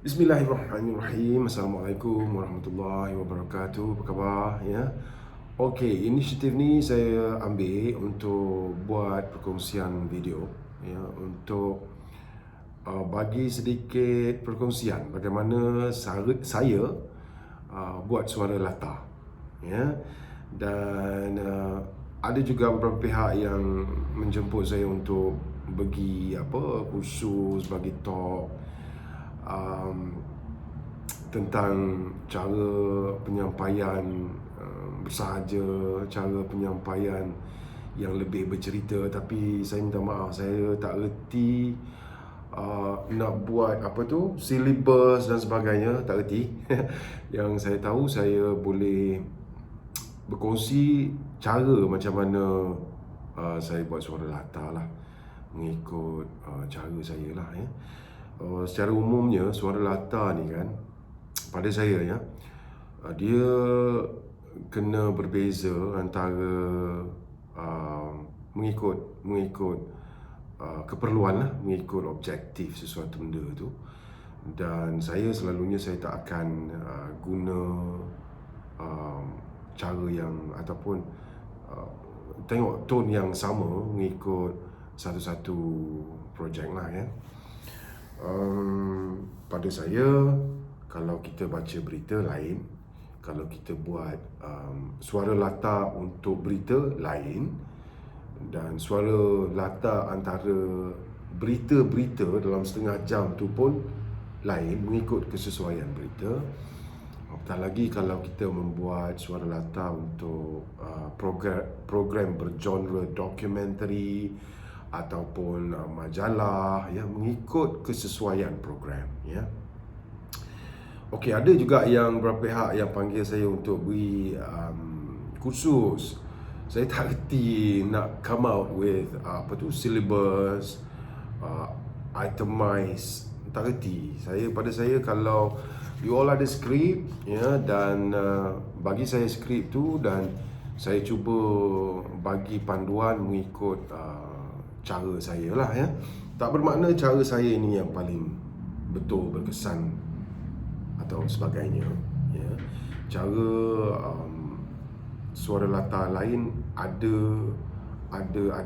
Bismillahirrahmanirrahim. Assalamualaikum warahmatullahi wabarakatuh. Apa khabar ya? Okey, inisiatif ni saya ambil untuk buat perkongsian video ya, untuk bagi sedikit perkongsian bagaimana saya buat suara latar ya. Dan ada juga beberapa pihak yang menjemput saya untuk bagi kursus, bagi talk um, tentang cara penyampaian bersahaja, cara penyampaian yang lebih bercerita. Tapi saya minta maaf, saya tak reti nak buat syllabus dan sebagainya, tak reti. Yang saya tahu, saya boleh berkongsi cara macam mana saya buat suara latar lah, mengikut cara saya lah ya. Secara umumnya suara latar ni kan, pada saya ya, dia kena berbeza antara mengikut keperluan lah, mengikut objektif sesuatu benda tu. Dan saya selalunya saya tak akan guna cara yang ataupun tengok tone yang sama mengikut satu-satu projek lah ya. Pada saya, kalau kita baca berita lain, kalau kita buat suara latar untuk berita lain, dan suara latar antara berita-berita dalam setengah jam tu pun lain mengikut kesesuaian berita. Apatah lagi kalau kita membuat suara latar untuk program bergenre dokumentari ataupun majalah ya, mengikut kesesuaian program ya. Okey, ada juga yang beberapa pihak yang panggil saya untuk beri kursus. Saya tak reti nak come out with syllabus, itemize, tak reti. Pada saya, kalau you all ada skrip ya, dan bagi saya skrip tu, dan saya cuba bagi panduan mengikut cara saya lah ya. Tak bermakna cara saya ini yang paling betul, berkesan atau sebagainya ya. Cara suara latar lain ada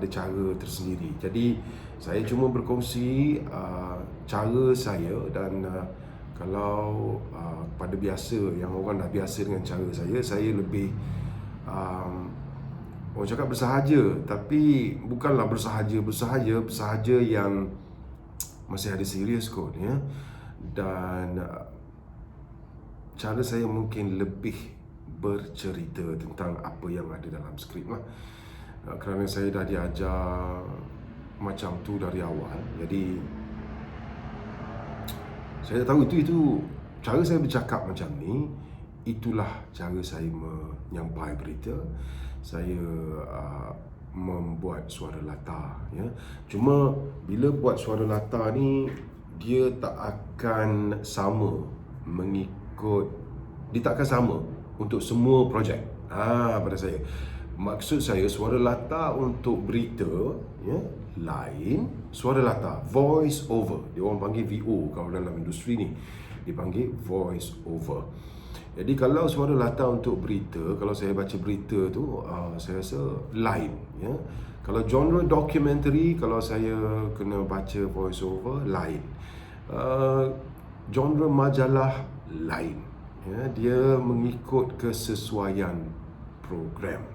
cara tersendiri. Jadi saya cuma berkongsi cara saya. Dan kalau pada biasa, yang orang dah biasa dengan cara saya lebih orang cakap bersahaja, tapi bukanlah bersahaja yang masih ada serius kot ya. Dan cara saya mungkin lebih bercerita tentang apa yang ada dalam skrip lah. Kerana saya dah diajar macam tu dari awal, jadi saya dah tahu itu cara saya bercakap macam ni. Itulah cara saya menyampaikan berita. Saya membuat suara latar ya. Cuma bila buat suara latar ni, dia tak akan sama dia tak akan sama untuk semua projek. Pada saya, maksud saya, suara latar untuk berita ya, lain suara latar voice over. Dia orang panggil VO kalau dalam industri ni, dipanggil voice over. Jadi kalau suara latar untuk berita, kalau saya baca berita tu, saya rasa lain ya. Kalau genre dokumentari, kalau saya kena baca voice over, lain. Genre majalah, lain ya. Dia mengikut kesesuaian program.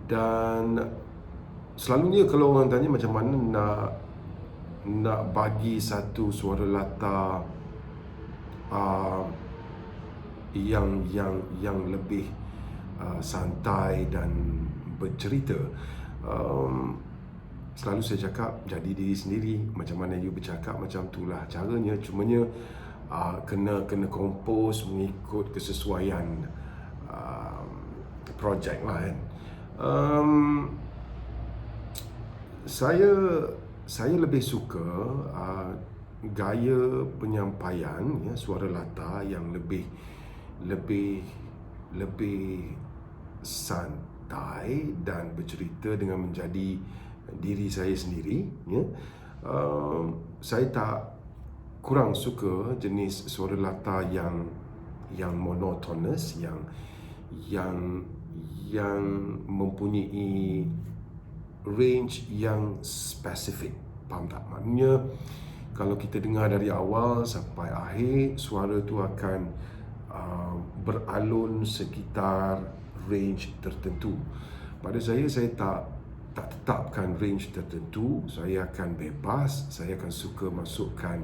Dan selalunya kalau orang tanya macam mana nak bagi satu suara latar yang lebih santai dan bercerita, selalu saya cakap, jadi diri sendiri. Macam mana you bercakap, macam itulah caranya. Cumanya kena kompos mengikut kesesuaian projek lah kan. Saya lebih suka gaya penyampaian ya, suara latar yang lebih santai dan bercerita dengan menjadi diri saya sendiri ya. Saya tak kurang suka jenis suara latar yang monotonous, yang mempunyai range yang spesifik. Faham tak? Maknanya kalau kita dengar dari awal sampai akhir, suara tu akan beralun sekitar range tertentu. Pada saya tak tetapkan range tertentu. Saya akan bebas, saya akan suka masukkan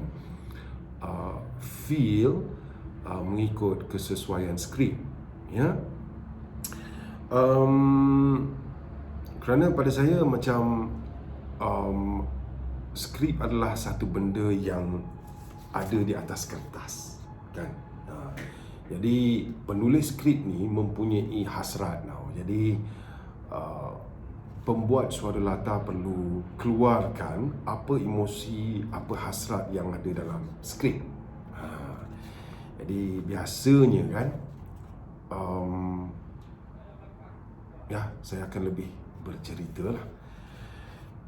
feel mengikut kesesuaian skrip, ya. Kerana pada saya macam skrip adalah satu benda yang ada di atas kertas, kan. Jadi penulis skrip ni mempunyai hasrat tau. Jadi pembuat suara latar perlu keluarkan apa emosi, apa hasrat yang ada dalam skrip. Jadi biasanya kan saya akan lebih bercerita lah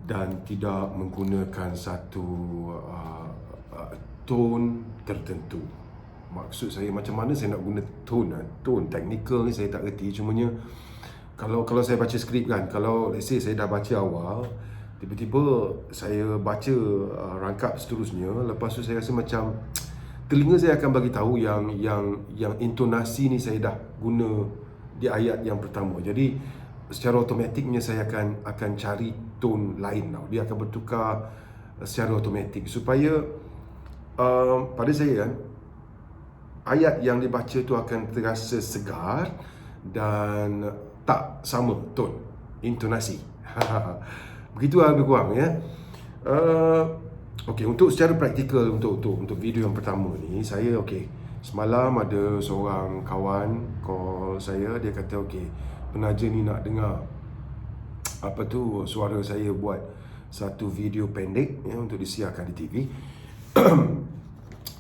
dan tidak menggunakan satu tone tertentu. Maksud saya macam mana saya nak guna tone technical ni saya tak reti. Cumanya kalau saya baca skrip kan, kalau let's say saya dah baca awal, tiba-tiba saya baca rangkap seterusnya, lepas tu saya rasa macam telinga saya akan bagi tahu yang intonasi ni saya dah guna di ayat yang pertama. Jadi secara automatiknya saya akan cari tone lain tau. Dia akan bertukar secara automatik supaya pada saya kan, ayat yang dibaca tu akan terasa segar dan tak sama tone, intonasi. Begitulah lebih kurang, ya. Okey, untuk secara praktikal untuk video yang pertama ni, saya semalam ada seorang kawan call saya, dia kata penaja ni nak dengar suara saya buat satu video pendek, ya, untuk disiarkan di TV.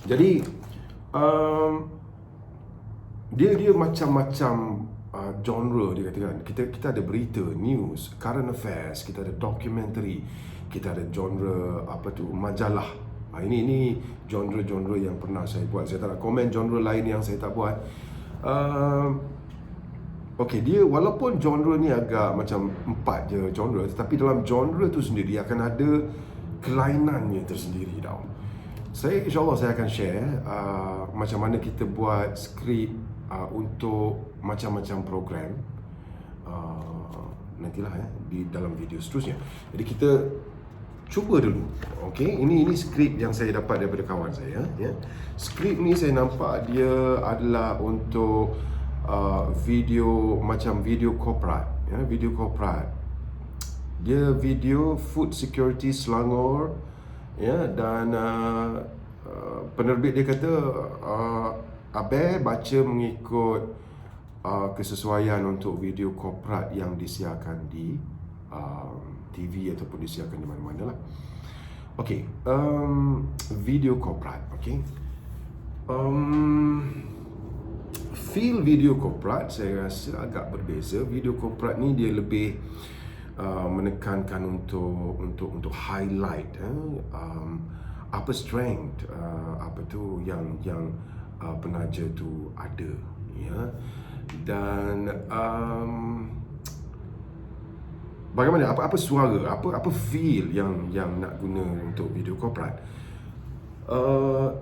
Jadi dia macam-macam genre dia katakan. Kita ada berita, news, current affairs, kita ada documentary, kita ada genre majalah. Ini genre yang pernah saya buat. Saya tak nak komen genre lain yang saya tak buat. Dia walaupun genre ni agak macam 4 je genre, tetapi dalam genre tu sendiri akan ada kelainannya tersendiri tau. InsyaAllah saya akan share macam mana kita buat skrip untuk macam-macam program. Nantilah di dalam video seterusnya. Jadi kita cuba dulu. Ini skrip yang saya dapat daripada kawan saya, ya. Skrip ni saya nampak dia adalah untuk video macam video korporat, ya, video korporat. Dia video food security Selangor, ya, dan penerbit dia kata Abel baca mengikut kesesuaian untuk video korporat yang disiarkan di TV ataupun disiarkan di mana-mana lah. Video korporat. Feel video korporat saya rasa agak berbeza. Video korporat ni dia lebih menekankan untuk highlight apa strength yang penaja tu ada, ya. Dan bagaimana apa suara, apa feel yang nak guna untuk video korporat.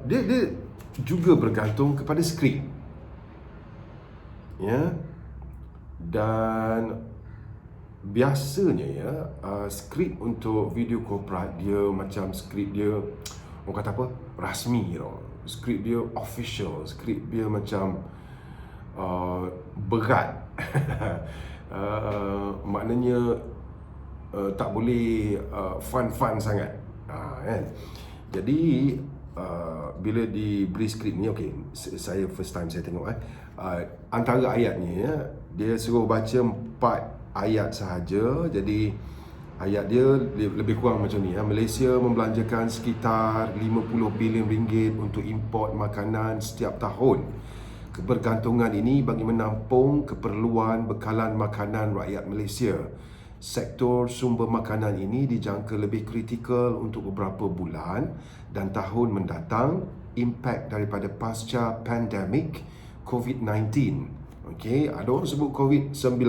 Dia juga bergantung kepada skrip, ya. Dan biasanya, ya, skrip untuk video korporat dia macam skrip dia orang kata rasmi, you know. Skrip dia official, skrip dia macam berat. Maknanya tak boleh fun-fun sangat, kan. Jadi bila diberi skrip ni, saya first time saya tengok, antara ayatnya, ya, dia suruh baca 4 ayat sahaja. Jadi ayat dia lebih kurang macam ni, ya. Malaysia membelanjakan sekitar 50 bilion ringgit untuk import makanan setiap tahun. Kebergantungan ini bagi menampung keperluan bekalan makanan rakyat Malaysia. sektor sumber makanan ini dijangka lebih kritikal untuk beberapa bulan dan tahun mendatang. Impak daripada pasca pandemik COVID-19. Okey, ada orang sebut COVID-19,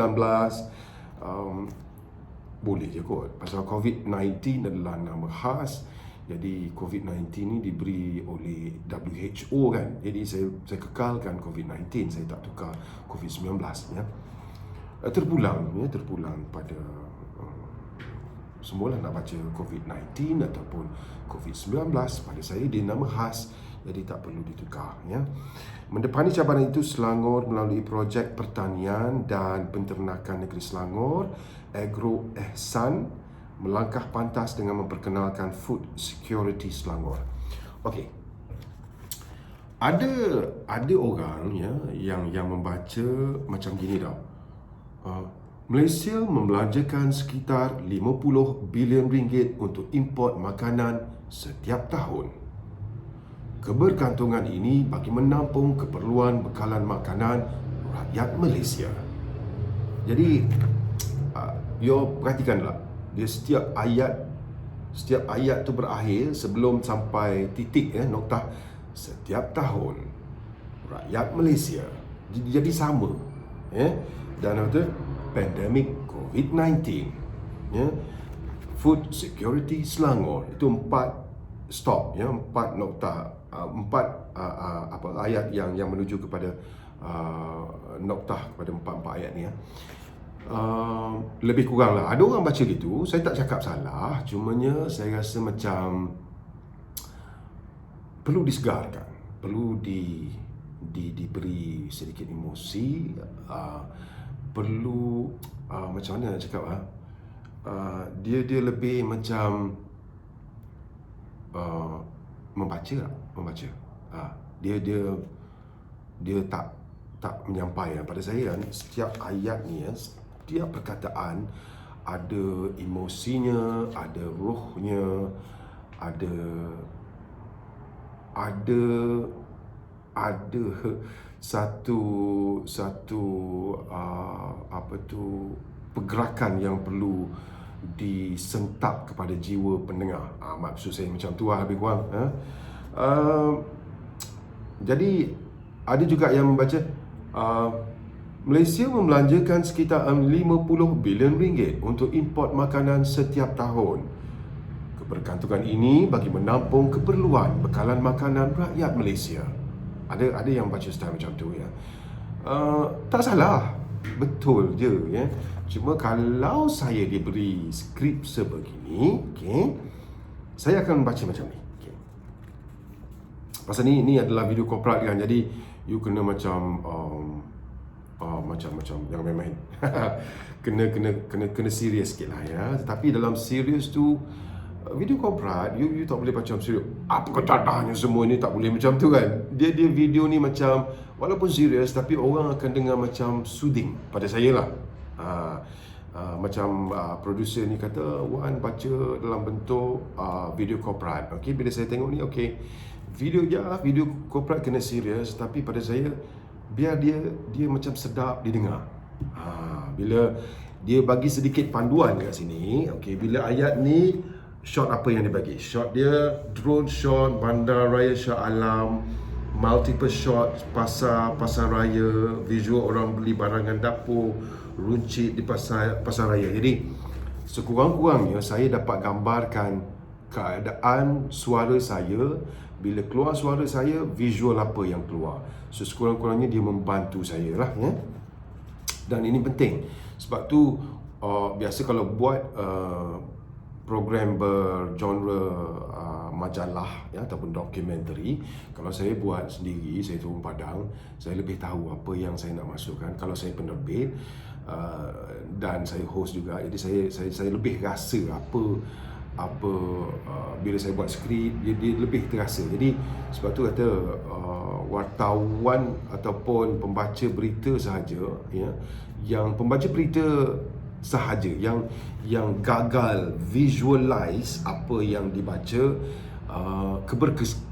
boleh je kot. Pasal COVID-19 adalah nama khas. Jadi COVID-19 ni diberi oleh WHO kan. Jadi saya kekalkan COVID-19, saya tak tukar COVID-19 ya. Terpulang pada semualah nak baca COVID-19 ataupun COVID-19, pada saya dia nama khas, jadi tak perlu ditukar ya. Mendepani cabaran itu, Selangor melalui projek pertanian dan penternakan negeri Selangor, Agro Ehsan, melangkah pantas dengan memperkenalkan Food Security Selangor. Okey. Ada orang ya yang membaca macam gini tau. Malaysia membelanjakan sekitar 50 bilion ringgit untuk import makanan setiap tahun. Kebergantungan ini bagi menampung keperluan bekalan makanan rakyat Malaysia. Jadi, perhatikanlah, dia setiap ayat tu berakhir sebelum sampai titik noktah, setiap tahun rakyat Malaysia. Jadi sama dan apa, pandemik COVID-19 Food Security Selangor, itu 4 stop 4 noktah, 4 ayat yang menuju kepada noktah kepada 4 ayat ni lebih kurang lah. Ada orang baca gitu, saya tak cakap salah, cumanya saya rasa macam perlu disegarkan, perlu diberi sedikit emosi, perlu macam mana nak cakap dia lebih macam membaca. Dia tak menyampaikan pada saya kan. Setiap ayat ni setiap perkataan ada emosinya, ada rohnya, ada satu pergerakan yang perlu disentap kepada jiwa pendengar. Maksud saya macam tu lebih kurang. Jadi ada juga yang membaca Malaysia membelanjakan sekitar 50 bilion ringgit untuk import makanan setiap tahun. Kebergantungan ini bagi menampung keperluan bekalan makanan rakyat Malaysia. Ada yang baca style macam tu ya. Tak salah, betul je ya. Cuma kalau saya diberi skrip sebegini, saya akan baca macam ni. Pasal ni adalah video korporat kan, jadi you kena macam macam jangan main-main. kena serius sikit lah ya. Tetapi dalam serius tu, video korporat you tak boleh macam serius. Apa ketatahnya semua ni, tak boleh macam tu kan. Dia video ni macam walaupun serius tapi orang akan dengar macam soothing pada saya lah. Macam producer ni kata, Wan baca dalam bentuk video korporat. Okey, bila saya tengok ni, okey, video korporat kena serius, tapi pada saya biar dia macam sedap didengar. Bila dia bagi sedikit panduan kat sini, okey, bila ayat ni shot apa yang dia bagi? Shot dia drone shot bandar raya Shah Alam, multiple shot pasar raya, visual orang beli barangan dapur, runcit di pasar raya. Jadi sekurang-kurangnya saya dapat gambarkan keadaan suara saya. Bila keluar suara saya, visual apa yang keluar. So sekurang-kurangnya dia membantu saya lah ya. Dan ini penting. Sebab tu biasa kalau buat program bergenre majalah ya, ataupun dokumentari, kalau saya buat sendiri, saya turun padang, saya lebih tahu apa yang saya nak masukkan. Kalau saya penerbit dan saya host juga, jadi saya lebih rasa apa bila saya buat skrip, dia lebih terasa. Jadi sebab tu kata wartawan ataupun pembaca berita sahaja ya, yang pembaca berita sahaja yang gagal visualize apa yang dibaca,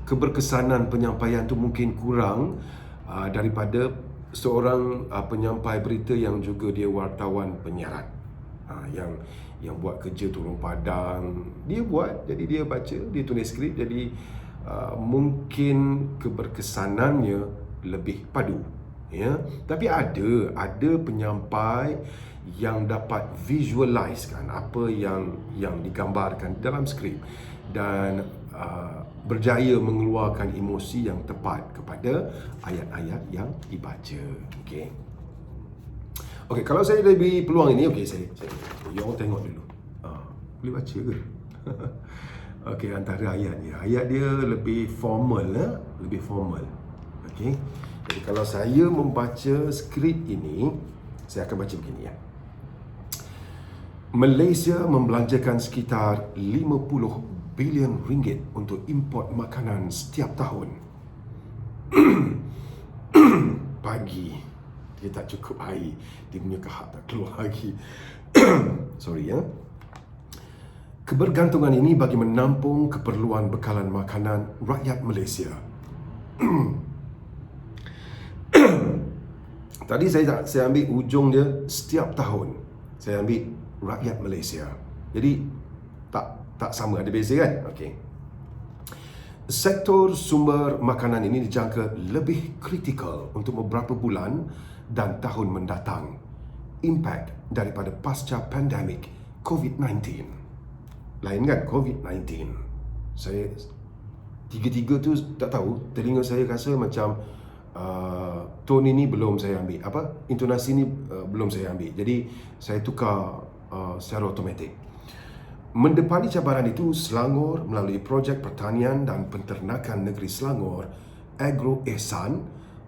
keberkesanan penyampaian tu mungkin kurang daripada seorang penyampai berita yang juga dia wartawan penyiaran. yang buat kerja turun padang, dia buat, jadi dia baca, dia tulis skrip, jadi mungkin keberkesanannya lebih padu, ya. Tapi ada penyampai yang dapat visualizekan apa yang digambarkan dalam skrip dan berjaya mengeluarkan emosi yang tepat kepada ayat-ayat yang dibaca. Okey, kalau saya lebih peluang ini, saya you all tengok dulu. Boleh baca ke? Okey, antara ayatnya. Ayat dia lebih formal, lebih formal. Okey. Jadi kalau saya membaca skrip ini, saya akan baca begini, ya. Malaysia membelanjakan sekitar 50 bilion ringgit untuk import makanan setiap tahun. Pagi, dia tak cukup air, dia punya kahak tak keluar lagi. Sorry, ya. Kebergantungan ini bagi menampung keperluan bekalan makanan rakyat Malaysia. Tadi saya ambil ujung dia setiap tahun. Saya ambil rakyat Malaysia. Jadi tak sama, ada beza kan? Okey. Sektor sumber makanan ini dijangka lebih kritikal untuk beberapa bulan dan tahun mendatang. Impak daripada pasca pandemik COVID-19. Lain kan COVID-19. Saya tiga-tiga tu tak tahu, telinga saya rasa macam tone ini belum saya ambil, intonasi ini belum saya ambil. Jadi saya tukar secara automatik. Mendepani cabaran itu, Selangor melalui projek pertanian dan penternakan negeri Selangor, Agro Ehsan,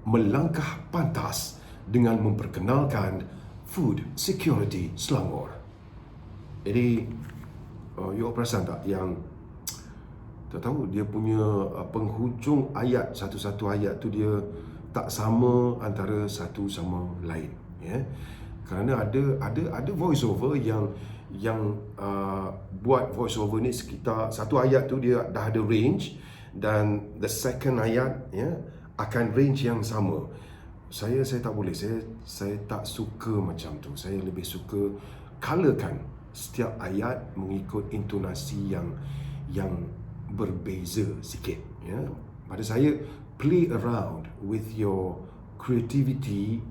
melangkah pantas dengan memperkenalkan Food Security Selangor. Jadi, you perasan tak yang tak tahu dia punya penghujung ayat, satu-satu ayat tu dia tak sama antara satu sama lain, ya. Kerana ada voice over yang buat voice over ni sekitar satu ayat tu dia dah ada range, dan the second ayat, ya, akan range yang sama. Saya tak boleh, saya tak suka macam tu. Saya lebih suka colorkan setiap ayat mengikut intonasi yang berbeza sikit, ya. Pada saya, play around with your creativity,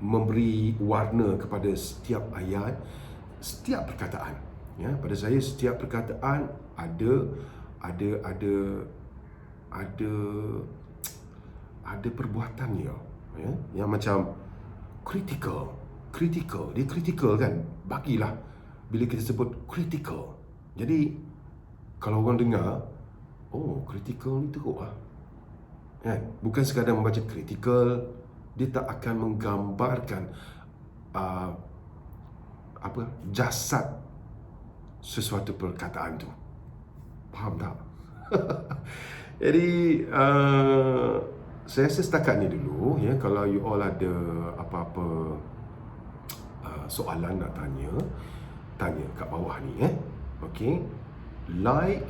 memberi warna kepada setiap ayat, setiap perkataan, ya. Pada saya setiap perkataan ada perbuatannya, ya, yang macam critical, dia critical kan, bagilah bila kita sebut critical. Jadi kalau orang dengar, oh, critical ni teruk lah, kan? Bukan sekadar membaca critical, dia tak akan menggambarkan jasad sesuatu perkataan tu. Faham tak? Jadi saya rasa setakat ni dulu, ya. Kalau you all ada apa-apa soalan nak tanya kat bawah ni, okey. Like,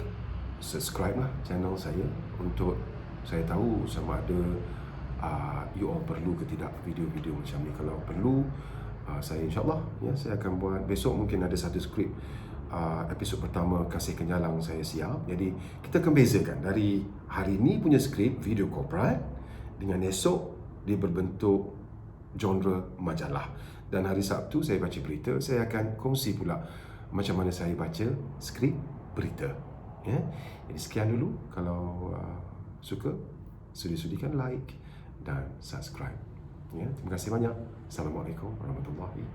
subscribe lah channel saya untuk saya tahu sama ada you all perlu ke tidak video-video macam ni. Kalau perlu, saya insyaAllah, ya, saya akan buat. Besok mungkin ada satu skrip, episod pertama Kasih Kenyalang saya siap. Jadi kita akan bezakan dari hari ni punya skrip video korporat dengan esok dia berbentuk genre majalah. Dan hari Sabtu saya baca berita, saya akan kongsi pula macam mana saya baca skrip berita, ya. Jadi sekian dulu. Kalau suka, sudi-sudikan like dan subscribe, ya. Terima kasih banyak. Assalamualaikum warahmatullahi